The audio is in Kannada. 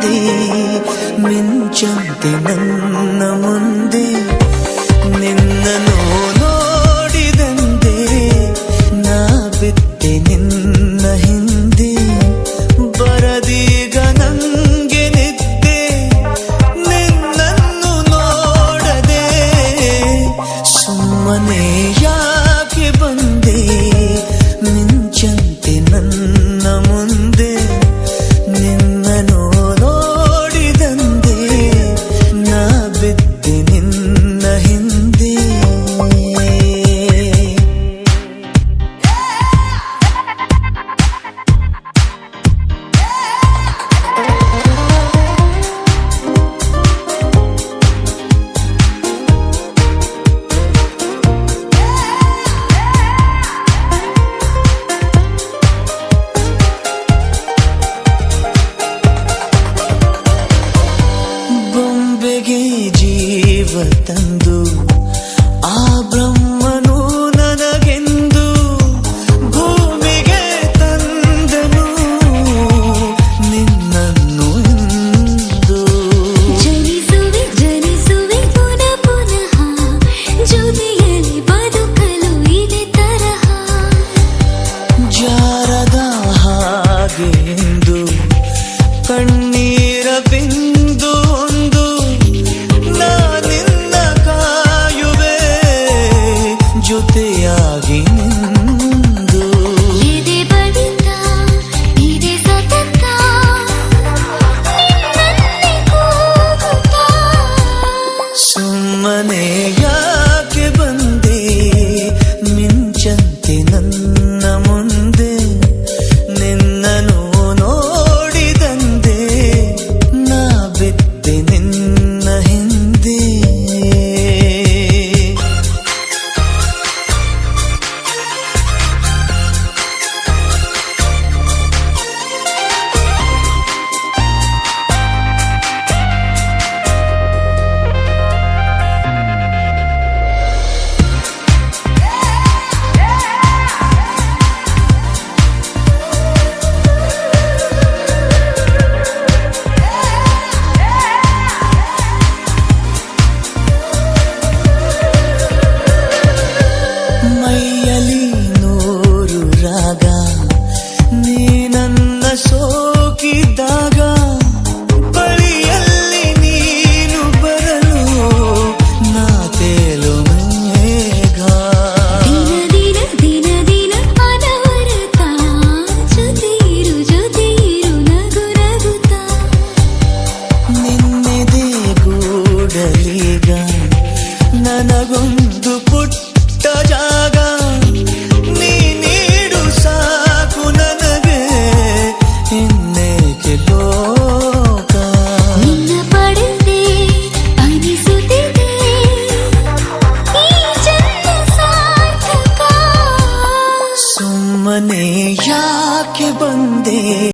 ಬಂದೆ ಮಿಂಚಂತೆ ನನ್ನ ಮುಂದೆ ನಿನ್ನನ್ನು ನೋಡಿದಂತೆ ನಾ ಬಿಟ್ಟೆ ನಿನ್ನ ಹಿಂದೆ ಬರದೀಗ ನಂಗೆ ನಿದ್ದೆ ನಿನ್ನನ್ನು ನೋಡದೆ ಸುಮ್ಮನೆ ಯಾಕೆ ಬಂದೆ ಮಿಂಚಂತೆ ನನ್ನ ಮುಂದೆ ನಿನ್ನನ್ನು ನೋಡಿದಂತೆ ನಾ ಬಿದ್ದೆ ನಿನ್ನ ಹಿಂದೆ ಬೊಂಬೆಗೆ ಜೀವ ತಂದು ಆ ಬ್ರಹ್ಮನು ನನಗೆಂದು ಭೂಮಿಗೆ ತಂದನು ನಿನ್ನನ್ನು ಎಂದು ಜನಿಸುವೆ ಜನಿಸುವೆ ಪುನಃ ಪುನಃ ಜೊತೆಯಲ್ಲಿ ಬದುಕಲು ಇದೇ ತರಹ ಜಾರದ ಹಾಗೆ ಎಂದು ಕಣ್ಣೀರ ಬಿಂದು ಒಂದು ನಾನಿನ್ನ ಕಾಯುವೆ ಜೊತೆಯಾಗಿ ನಿಂದು ಎದೆ ಬಡಿತ ಇದೆ ಸತತ ನಿನ್ನನ್ನೇ ಕೂಗುತ್ತಾ ಸುಮ್ಮನೆ ಯಾಕೆ ಬಂದೆ ಮಿಂಚಂತೆ ನನ್ನ ಮುಂದೆ ನಿನ್ನನ್ನು ನೋಡಿದಂತೆ ನಾ ಬಿದ್ದೆ ನಿನ್ನ ಹಿಂದೆ ಮೈಯಲಿ ನೂರು ರಾಗ ನೀ ನನ್ನ ಸೋಕಿದಾಗ ಬಳಿಯಲ್ಲಿ ನೀನು ಬರಲು ನಾ ತೇಲು ಮೇಘ ದಿನ ದಿನ ದಿನ ದಿನ ಅನವರತ ಜೊತೆಯಿರು ನಗು ನಗುತ್ತಾ ನಿನ್ನೆದೆ ಗೂಡಲೀಗ ನನಗೊಂದು ಪುಟ್ಟ ಜಾಗ ನೀ ನೀಡು ಸಾಕು ನನಗೆ ಇನ್ನೇಕೆ ಲೋಕ ನಿನ್ನ ಪಡೆದೆ ಅನಿಸುತ್ತಿದೆ ಈ ಜನ್ಮ ಸಾರ್ಥಕ ಸುಮ್ಮನೆ ಯಾಕೆ ಬಂದೆ